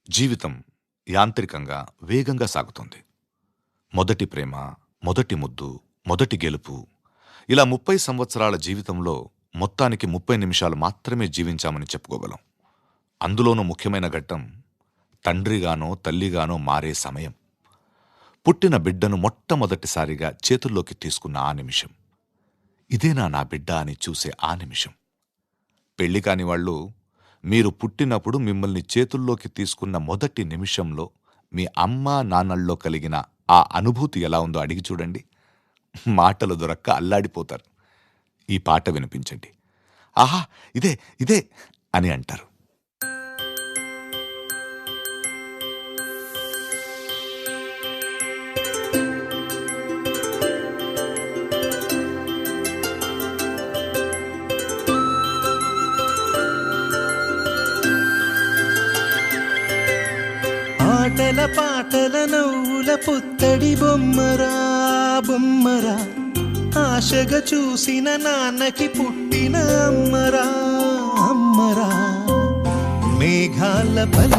జీవితం యాంత్రికంగా వేగంగా సాగుతుంది. మొదటి ప్రేమ, మొదటి ముద్దు, మొదటి గెలుపు, ఇలా 30 సంవత్సరాల జీవితంలో మొత్తానికి 30 నిమిషాలు మాత్రమే జీవించామని చెప్పుకోగలం. అందులోనూ ముఖ్యమైన ఘట్టం తండ్రిగానో తల్లిగానో మారే సమయం. పుట్టిన బిడ్డను మొట్టమొదటిసారిగా చేతుల్లోకి తీసుకున్న ఆ నిమిషం. ఇదేనా నా బిడ్డ అని చూసే ఆ నిమిషం. పెళ్లి కాని వాళ్ళు మీరు పుట్టినప్పుడు మిమ్మల్ని చేతుల్లోకి తీసుకున్న మొదటి నిమిషంలో మీ అమ్మా నాన్నల్లో కలిగిన ఆ అనుభూతి ఎలా ఉందో అడిగి చూడండి. మాటలు దొరక్క అల్లాడిపోతారు. ఈ పాట వినిపించండి. ఆహా, ఇదే ఇదే అని అంటారు. ఆటల పాటల నవ్వుల పుత్తడి బొమ్మరా బొమ్మరా, ఆశగా చూసిన నాన్నకి పుట్టిన అమ్మరా అమ్మరా. మేఘాల పల్ల